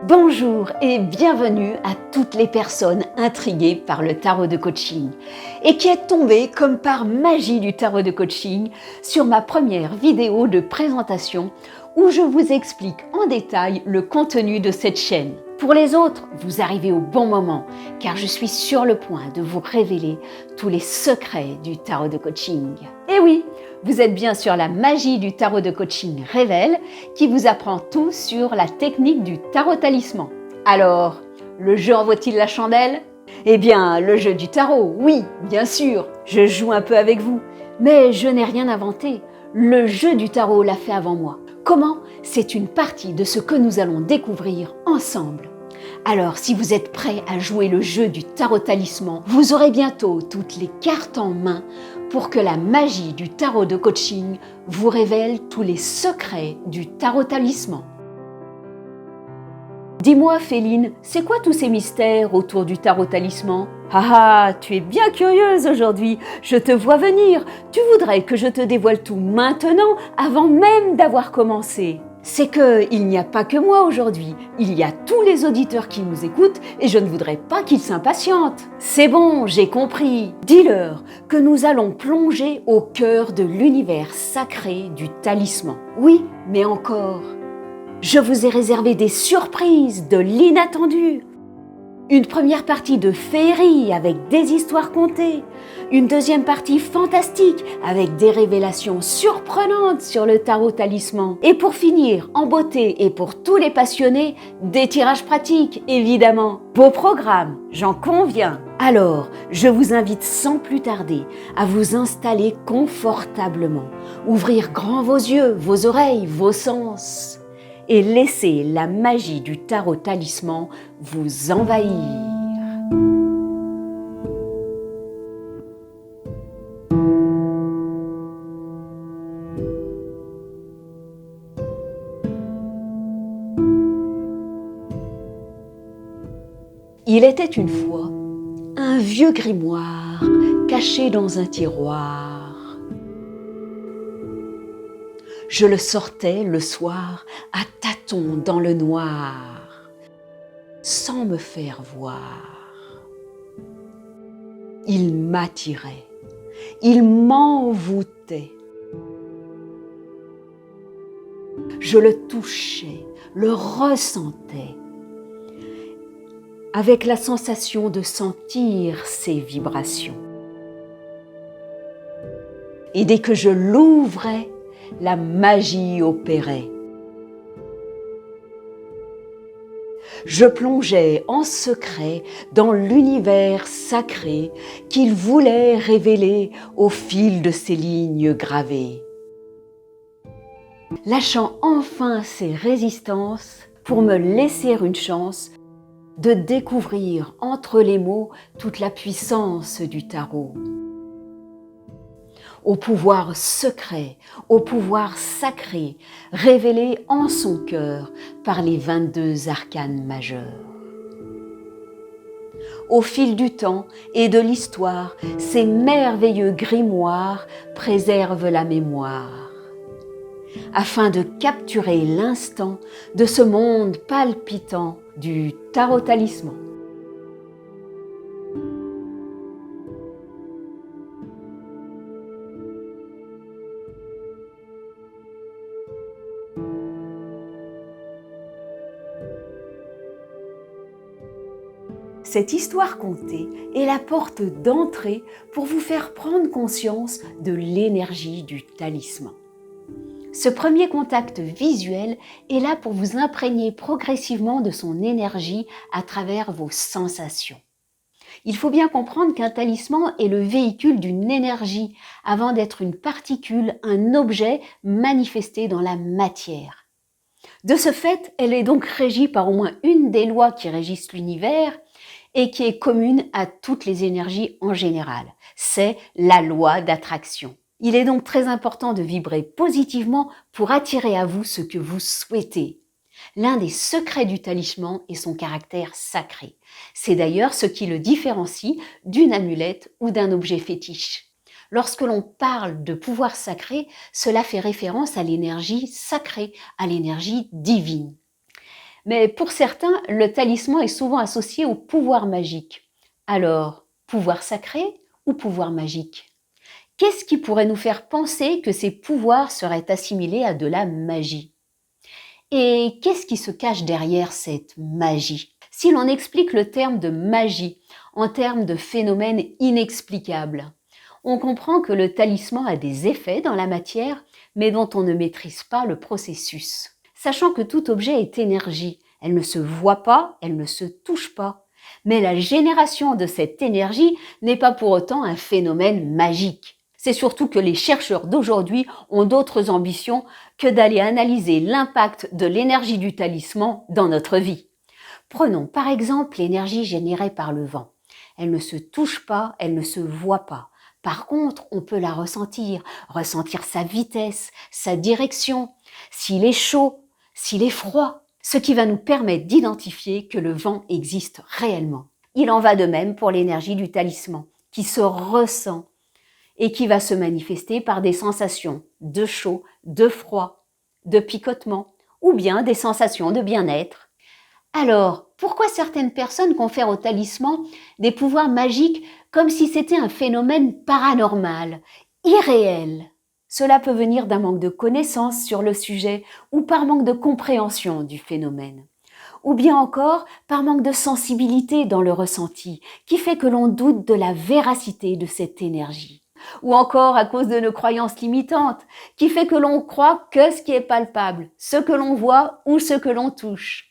Bonjour et bienvenue à toutes les personnes intriguées par le tarot de coaching et qui est tombée comme par magie du tarot de coaching sur ma première vidéo de présentation où je vous explique en détail le contenu de cette chaîne. Pour les autres, vous arrivez au bon moment car je suis sur le point de vous révéler tous les secrets du tarot de coaching. Et oui, vous êtes bien sur la magie du tarot de coaching Révèle qui vous apprend tout sur la technique du tarot talisman. Alors, le jeu en vaut-il la chandelle ? Eh bien, le jeu du tarot, oui, bien sûr, je joue un peu avec vous, mais je n'ai rien inventé. Le jeu du tarot l'a fait avant moi. Comment ? C'est une partie de ce que nous allons découvrir ensemble. Alors, si vous êtes prêts à jouer le jeu du tarot talisman, vous aurez bientôt toutes les cartes en main pour que la magie du tarot de coaching vous révèle tous les secrets du tarot talisman. Dis-moi, Féline, c'est quoi tous ces mystères autour du tarot talisman ? Ah, tu es bien curieuse aujourd'hui, je te vois venir. Tu voudrais que je te dévoile tout maintenant, avant même d'avoir commencé. C'est qu'il n'y a pas que moi aujourd'hui, il y a tous les auditeurs qui nous écoutent et je ne voudrais pas qu'ils s'impatientent. C'est bon, j'ai compris. Dis-leur que nous allons plonger au cœur de l'univers sacré du talisman. Oui, mais encore. Je vous ai réservé des surprises, de l'inattendu. Une première partie de féerie avec des histoires contées. Une deuxième partie fantastique avec des révélations surprenantes sur le tarot talisman. Et pour finir, en beauté et pour tous les passionnés, des tirages pratiques, évidemment. Beau programme, j'en conviens. Alors, je vous invite sans plus tarder à vous installer confortablement, ouvrir grand vos yeux, vos oreilles, vos sens et laisser la magie du tarot talisman vous envahir. Il était une fois un vieux grimoire caché dans un tiroir. Je le sortais le soir à tâtons dans le noir, sans me faire voir. Il m'attirait, il m'envoûtait. Je le touchais, le ressentais, avec la sensation de sentir ses vibrations. Et dès que je l'ouvrais, la magie opérait. Je plongeais en secret dans l'univers sacré qu'il voulait révéler au fil de ses lignes gravées. Lâchant enfin ses résistances pour me laisser une chance de découvrir entre les mots toute la puissance du tarot. Au pouvoir secret, au pouvoir sacré, révélé en son cœur par les 22 arcanes majeurs. Au fil du temps et de l'histoire, ces merveilleux grimoires préservent la mémoire, afin de capturer l'instant de ce monde palpitant du tarot talisman. Cette histoire contée est la porte d'entrée pour vous faire prendre conscience de l'énergie du talisman. Ce premier contact visuel est là pour vous imprégner progressivement de son énergie à travers vos sensations. Il faut bien comprendre qu'un talisman est le véhicule d'une énergie avant d'être une particule, un objet manifesté dans la matière. De ce fait, elle est donc régie par au moins une des lois qui régissent l'univers et qui est commune à toutes les énergies en général. C'est la loi d'attraction. Il est donc très important de vibrer positivement pour attirer à vous ce que vous souhaitez. L'un des secrets du talisman est son caractère sacré. C'est d'ailleurs ce qui le différencie d'une amulette ou d'un objet fétiche. Lorsque l'on parle de pouvoir sacré, cela fait référence à l'énergie sacrée, à l'énergie divine. Mais pour certains, le talisman est souvent associé au pouvoir magique. Alors, pouvoir sacré ou pouvoir magique? Qu'est-ce qui pourrait nous faire penser que ces pouvoirs seraient assimilés à de la magie? Et qu'est-ce qui se cache derrière cette magie? Si l'on explique le terme de magie en termes de phénomène inexplicable, on comprend que le talisman a des effets dans la matière, mais dont on ne maîtrise pas le processus. Sachant que tout objet est énergie, elle ne se voit pas, elle ne se touche pas. Mais la génération de cette énergie n'est pas pour autant un phénomène magique. C'est surtout que les chercheurs d'aujourd'hui ont d'autres ambitions que d'aller analyser l'impact de l'énergie du talisman dans notre vie. Prenons par exemple l'énergie générée par le vent. Elle ne se touche pas, elle ne se voit pas. Par contre, on peut la ressentir sa vitesse, sa direction, s'il est chaud, s'il est froid, ce qui va nous permettre d'identifier que le vent existe réellement. Il en va de même pour l'énergie du talisman, qui se ressent et qui va se manifester par des sensations de chaud, de froid, de picotement, ou bien des sensations de bien-être. Alors, pourquoi certaines personnes confèrent au talisman des pouvoirs magiques comme si c'était un phénomène paranormal, irréel? Cela peut venir d'un manque de connaissances sur le sujet ou par manque de compréhension du phénomène. Ou bien encore par manque de sensibilité dans le ressenti, qui fait que l'on doute de la véracité de cette énergie. Ou encore à cause de nos croyances limitantes, qui fait que l'on croit que ce qui est palpable, ce que l'on voit ou ce que l'on touche.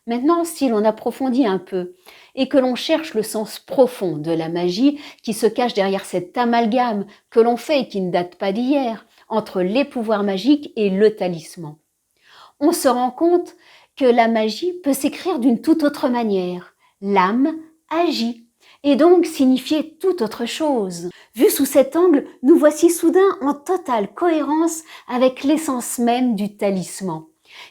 Maintenant, si l'on approfondit un peu et que l'on cherche le sens profond de la magie qui se cache derrière cet amalgame que l'on fait et qui ne date pas d'hier, entre les pouvoirs magiques et le talisman, on se rend compte que la magie peut s'écrire d'une toute autre manière. L'âme agit et donc signifier tout autre chose. Vu sous cet angle, nous voici soudain en totale cohérence avec l'essence même du talisman,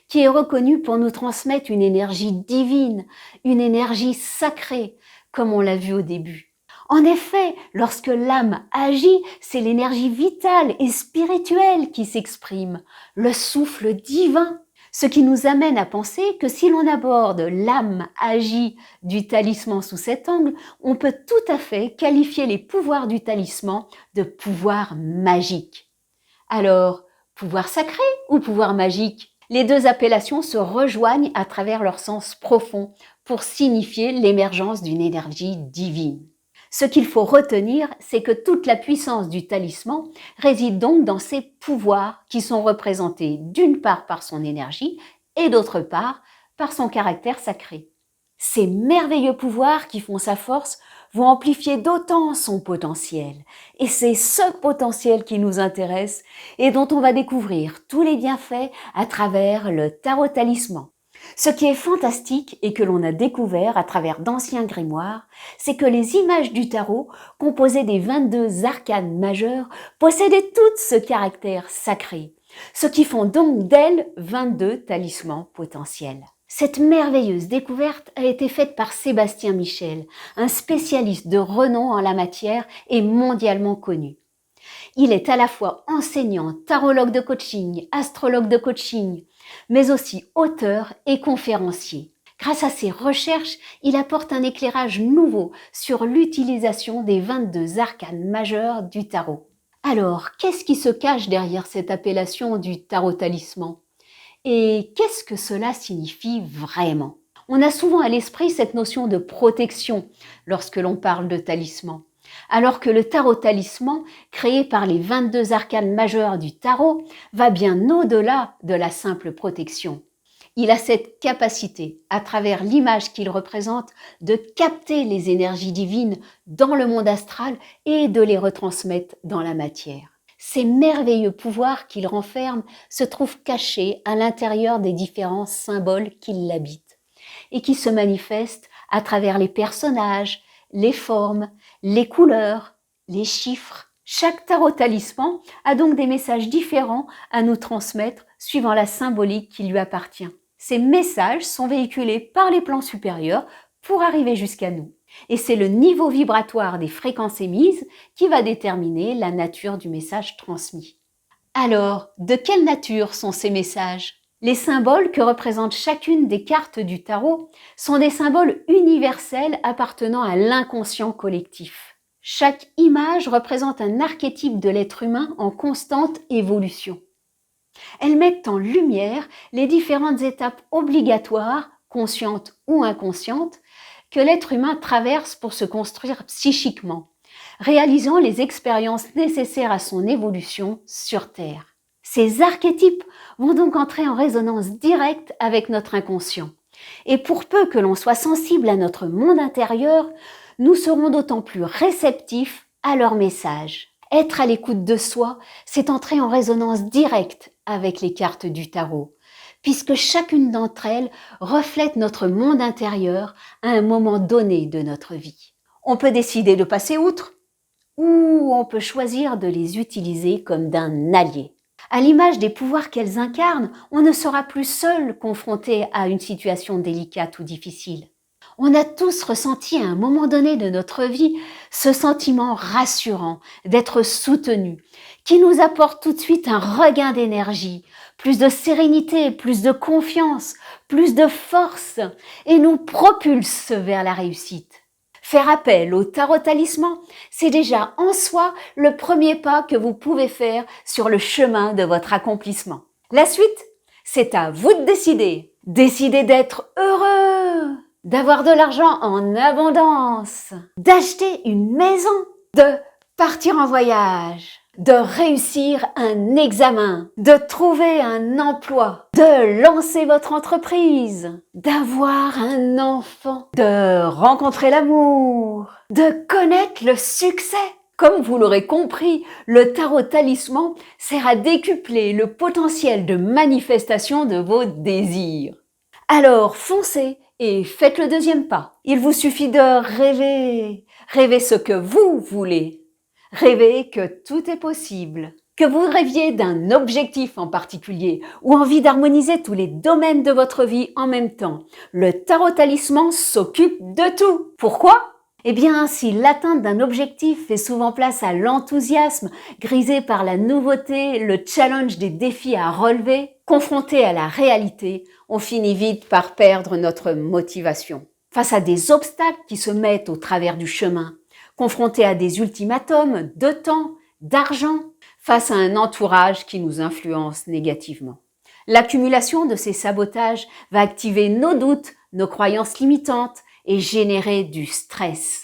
qui est reconnu pour nous transmettre une énergie divine, une énergie sacrée, comme on l'a vu au début. En effet, lorsque l'âme agit, c'est l'énergie vitale et spirituelle qui s'exprime, le souffle divin. Ce qui nous amène à penser que si l'on aborde l'âme agie du talisman sous cet angle, on peut tout à fait qualifier les pouvoirs du talisman de pouvoirs magiques. Alors, pouvoir sacré ou pouvoir magique? Les deux appellations se rejoignent à travers leur sens profond pour signifier l'émergence d'une énergie divine. Ce qu'il faut retenir, c'est que toute la puissance du talisman réside donc dans ses pouvoirs qui sont représentés d'une part par son énergie et d'autre part par son caractère sacré. Ces merveilleux pouvoirs qui font sa force vont amplifier d'autant son potentiel. Et c'est ce potentiel qui nous intéresse et dont on va découvrir tous les bienfaits à travers le tarot talisman. Ce qui est fantastique et que l'on a découvert à travers d'anciens grimoires, c'est que les images du tarot, composées des 22 arcanes majeures, possédaient toutes ce caractère sacré, ce qui font donc d'elles 22 talismans potentiels. Cette merveilleuse découverte a été faite par Sébastien Michel, un spécialiste de renom en la matière et mondialement connu. Il est à la fois enseignant, tarologue de coaching, astrologue de coaching, mais aussi auteur et conférencier. Grâce à ses recherches, il apporte un éclairage nouveau sur l'utilisation des 22 arcanes majeures du tarot. Alors, qu'est-ce qui se cache derrière cette appellation du tarot talisman? Et qu'est-ce que cela signifie vraiment? On a souvent à l'esprit cette notion de protection lorsque l'on parle de talisman. Alors que le tarot talisman, créé par les 22 arcanes majeures du tarot, va bien au-delà de la simple protection. Il a cette capacité, à travers l'image qu'il représente, de capter les énergies divines dans le monde astral et de les retransmettre dans la matière. Ces merveilleux pouvoirs qu'il renferme se trouvent cachés à l'intérieur des différents symboles qui l'habitent et qui se manifestent à travers les personnages, les formes, les couleurs, les chiffres. Chaque tarot talisman a donc des messages différents à nous transmettre suivant la symbolique qui lui appartient. Ces messages sont véhiculés par les plans supérieurs pour arriver jusqu'à nous. Et c'est le niveau vibratoire des fréquences émises qui va déterminer la nature du message transmis. Alors, de quelle nature sont ces messages? Les symboles que représentent chacune des cartes du tarot sont des symboles universels appartenant à l'inconscient collectif. Chaque image représente un archétype de l'être humain en constante évolution. Elles mettent en lumière les différentes étapes obligatoires, conscientes ou inconscientes, que l'être humain traverse pour se construire psychiquement, réalisant les expériences nécessaires à son évolution sur Terre. Ces archétypes vont donc entrer en résonance directe avec notre inconscient. Et pour peu que l'on soit sensible à notre monde intérieur, nous serons d'autant plus réceptifs à leurs messages. Être à l'écoute de soi, c'est entrer en résonance directe avec les cartes du tarot, puisque chacune d'entre elles reflète notre monde intérieur à un moment donné de notre vie. On peut décider de passer outre, ou on peut choisir de les utiliser comme d'un allié. À l'image des pouvoirs qu'elles incarnent, on ne sera plus seul confronté à une situation délicate ou difficile. On a tous ressenti à un moment donné de notre vie ce sentiment rassurant d'être soutenu, qui nous apporte tout de suite un regain d'énergie, plus de sérénité, plus de confiance, plus de force et nous propulse vers la réussite. Faire appel au tarot talisman, c'est déjà en soi le premier pas que vous pouvez faire sur le chemin de votre accomplissement. La suite, c'est à vous de décider. Décidez d'être heureux, d'avoir de l'argent en abondance, d'acheter une maison, de partir en voyage, de réussir un examen, de trouver un emploi, de lancer votre entreprise, d'avoir un enfant, de rencontrer l'amour, de connaître le succès. Comme vous l'aurez compris, le tarot talisman sert à décupler le potentiel de manifestation de vos désirs. Alors foncez et faites le deuxième pas. Il vous suffit de rêver, rêver ce que vous voulez. Rêvez que tout est possible, que vous rêviez d'un objectif en particulier ou envie d'harmoniser tous les domaines de votre vie en même temps. Le tarot talisman s'occupe de tout. Pourquoi ? Eh bien, si l'atteinte d'un objectif fait souvent place à l'enthousiasme, grisé par la nouveauté, le challenge des défis à relever, confronté à la réalité, on finit vite par perdre notre motivation. Face à des obstacles qui se mettent au travers du chemin, confrontés à des ultimatums de temps, d'argent, face à un entourage qui nous influence négativement. L'accumulation de ces sabotages va activer nos doutes, nos croyances limitantes et générer du stress.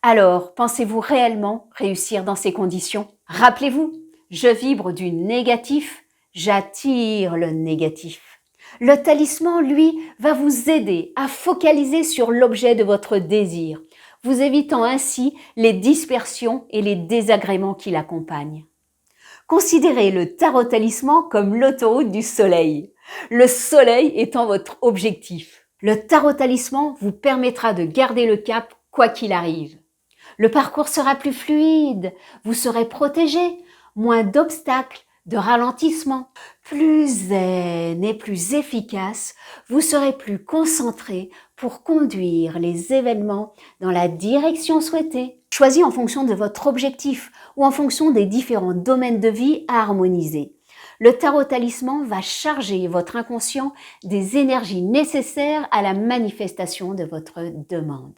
Alors, pensez-vous réellement réussir dans ces conditions ? Rappelez-vous, je vibre du négatif, j'attire le négatif. Le talisman, lui, va vous aider à focaliser sur l'objet de votre désir, vous évitant ainsi les dispersions et les désagréments qui l'accompagnent. Considérez le tarot talisman comme l'autoroute du soleil, le soleil étant votre objectif. Le tarot talisman vous permettra de garder le cap quoi qu'il arrive. Le parcours sera plus fluide, vous serez protégé, moins d'obstacles, de ralentissements. Plus zen et plus efficace, vous serez plus concentré pour conduire les événements dans la direction souhaitée, choisie en fonction de votre objectif ou en fonction des différents domaines de vie à harmoniser. Le tarot talisman va charger votre inconscient des énergies nécessaires à la manifestation de votre demande.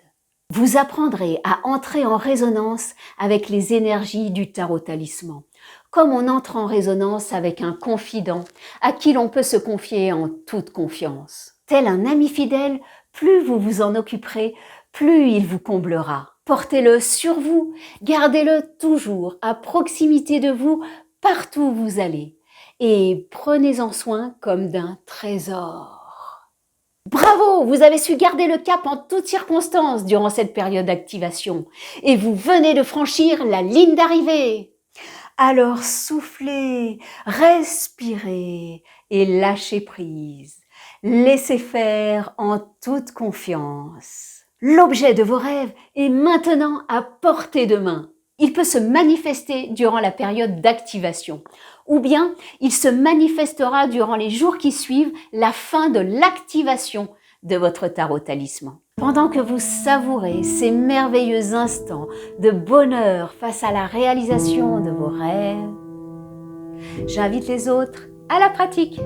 Vous apprendrez à entrer en résonance avec les énergies du tarot talisman, comme on entre en résonance avec un confident à qui l'on peut se confier en toute confiance. Tel un ami fidèle, plus vous vous en occuperez, plus il vous comblera. Portez-le sur vous, gardez-le toujours à proximité de vous, partout où vous allez, et prenez-en soin comme d'un trésor. Bravo, vous avez su garder le cap en toutes circonstances durant cette période d'activation et vous venez de franchir la ligne d'arrivée. Alors soufflez, respirez et lâchez prise. Laissez faire en toute confiance. L'objet de vos rêves est maintenant à portée de main. Il peut se manifester durant la période d'activation ou bien il se manifestera durant les jours qui suivent la fin de l'activation de votre tarot talisman. Pendant que vous savourez ces merveilleux instants de bonheur face à la réalisation de vos rêves, j'invite les autres à la pratique.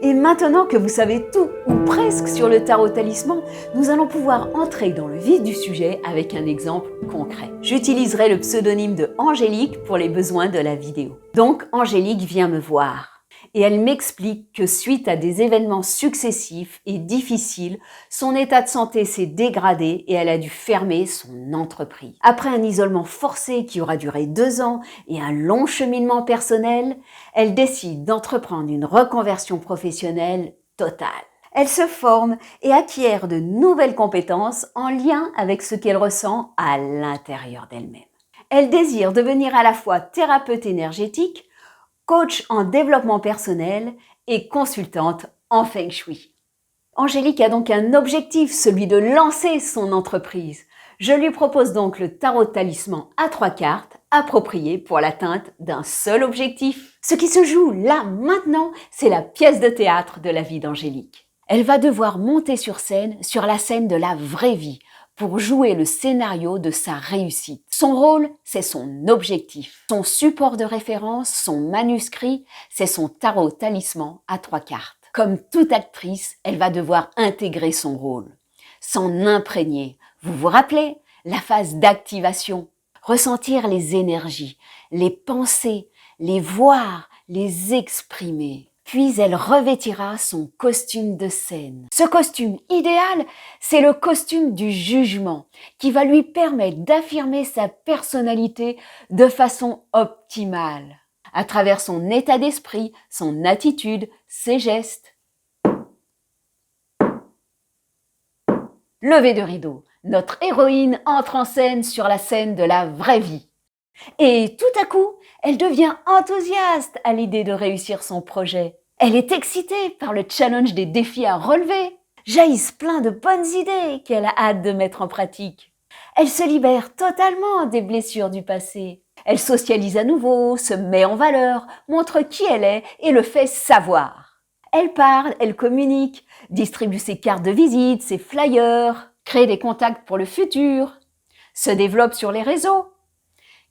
Et maintenant que vous savez tout, ou presque, sur le tarot talisman, nous allons pouvoir entrer dans le vif du sujet avec un exemple concret. J'utiliserai le pseudonyme de Angélique pour les besoins de la vidéo. Donc, Angélique vient me voir. Et elle m'explique que suite à des événements successifs et difficiles, son état de santé s'est dégradé et elle a dû fermer son entreprise. Après un isolement forcé qui aura duré 2 ans et un long cheminement personnel, elle décide d'entreprendre une reconversion professionnelle totale. Elle se forme et acquiert de nouvelles compétences en lien avec ce qu'elle ressent à l'intérieur d'elle-même. Elle désire devenir à la fois thérapeute énergétique, coach en développement personnel et consultante en Feng Shui. Angélique a donc un objectif, celui de lancer son entreprise. Je lui propose donc le tarot talisman à 3 cartes, approprié pour l'atteinte d'un seul objectif. Ce qui se joue là, maintenant, c'est la pièce de théâtre de la vie d'Angélique. Elle va devoir monter sur scène, sur la scène de la vraie vie, pour jouer le scénario de sa réussite. Son rôle, c'est son objectif. Son support de référence, son manuscrit, c'est son tarot talisman à 3 cartes. Comme toute actrice, elle va devoir intégrer son rôle, s'en imprégner. Vous vous rappelez? La phase d'activation. Ressentir les énergies, les penser, les voir, les exprimer. Puis elle revêtira son costume de scène. Ce costume idéal, c'est le costume du jugement qui va lui permettre d'affirmer sa personnalité de façon optimale, à travers son état d'esprit, son attitude, ses gestes. Lever de rideau, notre héroïne entre en scène sur la scène de la vraie vie. Et tout à coup, elle devient enthousiaste à l'idée de réussir son projet. Elle est excitée par le challenge des défis à relever. Jaillissent plein de bonnes idées qu'elle a hâte de mettre en pratique. Elle se libère totalement des blessures du passé. Elle socialise à nouveau, se met en valeur, montre qui elle est et le fait savoir. Elle parle, elle communique, distribue ses cartes de visite, ses flyers, crée des contacts pour le futur, se développe sur les réseaux,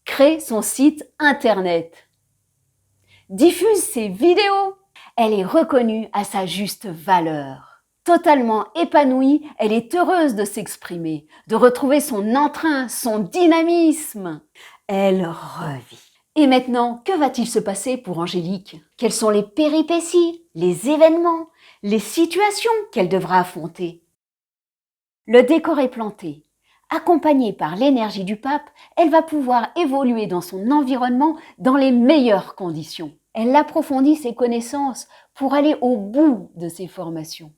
crée son site internet, diffuse ses vidéos. Elle est reconnue à sa juste valeur. Totalement épanouie, elle est heureuse de s'exprimer, de retrouver son entrain, son dynamisme. Elle revit. Et maintenant, que va-t-il se passer pour Angélique? Quelles sont les péripéties, les événements, les situations qu'elle devra affronter? Le décor est planté. Accompagnée par l'énergie du pape, elle va pouvoir évoluer dans son environnement dans les meilleures conditions. Elle approfondit ses connaissances pour aller au bout de ses formations.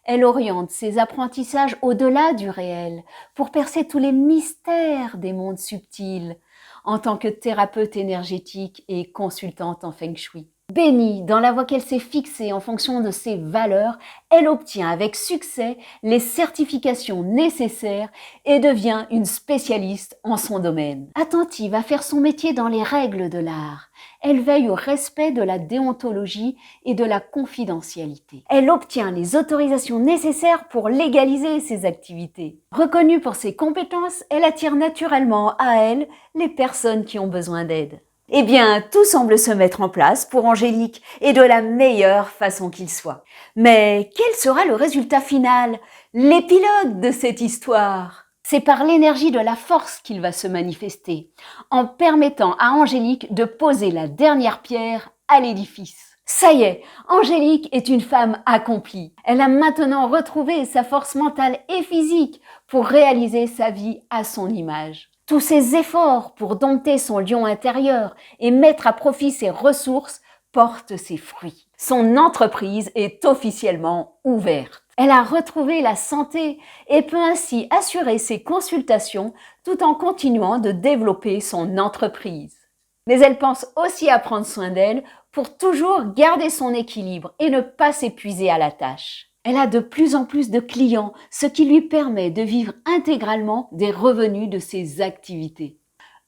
Elle oriente ses apprentissages au-delà du réel pour percer tous les mystères des mondes subtils en tant que thérapeute énergétique et consultante en Feng Shui. Bénie dans la voie qu'elle s'est fixée en fonction de ses valeurs, elle obtient avec succès les certifications nécessaires et devient une spécialiste en son domaine. Attentive à faire son métier dans les règles de l'art, elle veille au respect de la déontologie et de la confidentialité. Elle obtient les autorisations nécessaires pour légaliser ses activités. Reconnue pour ses compétences, elle attire naturellement à elle les personnes qui ont besoin d'aide. Eh bien, tout semble se mettre en place pour Angélique et de la meilleure façon qu'il soit. Mais quel sera le résultat final, l'épilogue de cette histoire? C'est par l'énergie de la force qu'il va se manifester, en permettant à Angélique de poser la dernière pierre à l'édifice. Ça y est, Angélique est une femme accomplie. Elle a maintenant retrouvé sa force mentale et physique pour réaliser sa vie à son image. Tous ses efforts pour dompter son lion intérieur et mettre à profit ses ressources portent ses fruits. Son entreprise est officiellement ouverte. Elle a retrouvé la santé et peut ainsi assurer ses consultations tout en continuant de développer son entreprise. Mais elle pense aussi à prendre soin d'elle pour toujours garder son équilibre et ne pas s'épuiser à la tâche. Elle a de plus en plus de clients, ce qui lui permet de vivre intégralement des revenus de ses activités.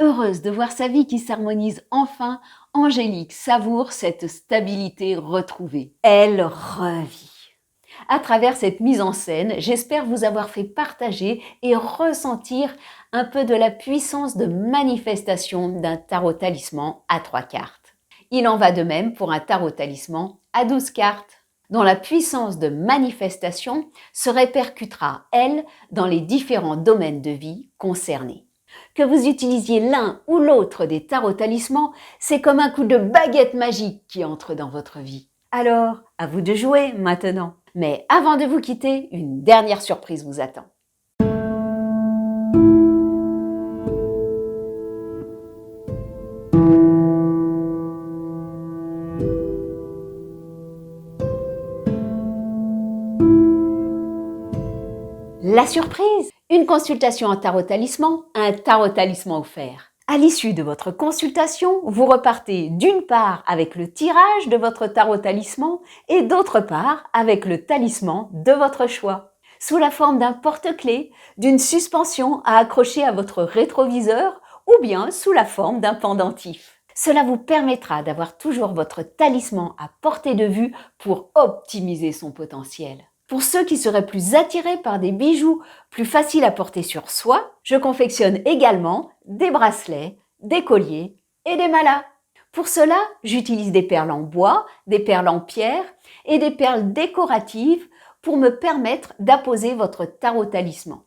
Heureuse de voir sa vie qui s'harmonise enfin, Angélique savoure cette stabilité retrouvée. Elle revit. À travers cette mise en scène, j'espère vous avoir fait partager et ressentir un peu de la puissance de manifestation d'un tarot talisman à 3 cartes. Il en va de même pour un tarot talisman à 12 cartes. dont la puissance de manifestation se répercutera, elle, dans les différents domaines de vie concernés. Que vous utilisiez l'un ou l'autre des tarots talismans, c'est comme un coup de baguette magique qui entre dans votre vie. Alors, à vous de jouer maintenant. Mais avant de vous quitter, une dernière surprise vous attend. La surprise! Une consultation en tarot talisman, un tarot talisman offert. À l'issue de votre consultation, vous repartez d'une part avec le tirage de votre tarot talisman et d'autre part avec le talisman de votre choix, sous la forme d'un porte-clés, d'une suspension à accrocher à votre rétroviseur ou bien sous la forme d'un pendentif. Cela vous permettra d'avoir toujours votre talisman à portée de vue pour optimiser son potentiel. Pour ceux qui seraient plus attirés par des bijoux plus faciles à porter sur soi, je confectionne également des bracelets, des colliers et des malas. Pour cela, j'utilise des perles en bois, des perles en pierre et des perles décoratives pour me permettre d'apposer votre tarot talisman.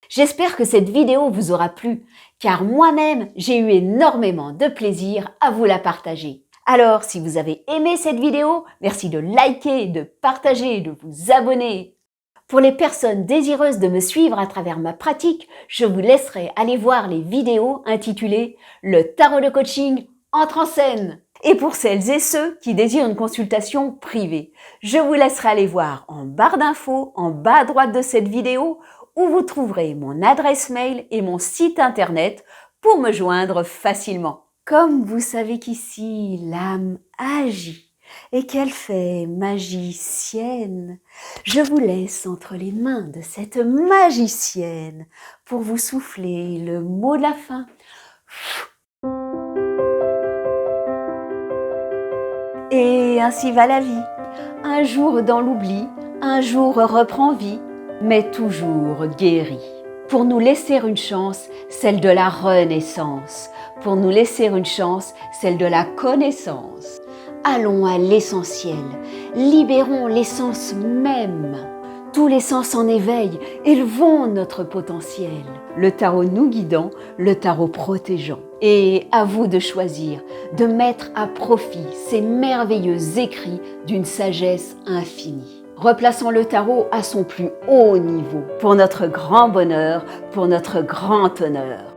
J'espère que cette vidéo vous aura plu, car moi-même, j'ai eu énormément de plaisir à vous la partager. Alors, si vous avez aimé cette vidéo, merci de liker, de partager, de vous abonner. Pour les personnes désireuses de me suivre à travers ma pratique, je vous laisserai aller voir les vidéos intitulées « Le tarot de coaching entre en scène ». Et pour celles et ceux qui désirent une consultation privée, je vous laisserai aller voir en barre d'infos, en bas à droite de cette vidéo, où vous trouverez mon adresse mail et mon site internet pour me joindre facilement. Comme vous savez qu'ici, l'âme agit et qu'elle fait magicienne, je vous laisse entre les mains de cette magicienne pour vous souffler le mot de la fin. Et ainsi va la vie. Un jour dans l'oubli, un jour reprend vie, mais toujours guéri. Pour nous laisser une chance, celle de la renaissance. Pour nous laisser une chance, celle de la connaissance. Allons à l'essentiel, libérons l'essence même. Tous les sens en éveil, élevons notre potentiel. Le tarot nous guidant, le tarot protégeant. Et à vous de choisir, de mettre à profit ces merveilleux écrits d'une sagesse infinie. Replaçons le tarot à son plus haut niveau, pour notre grand bonheur, pour notre grand honneur.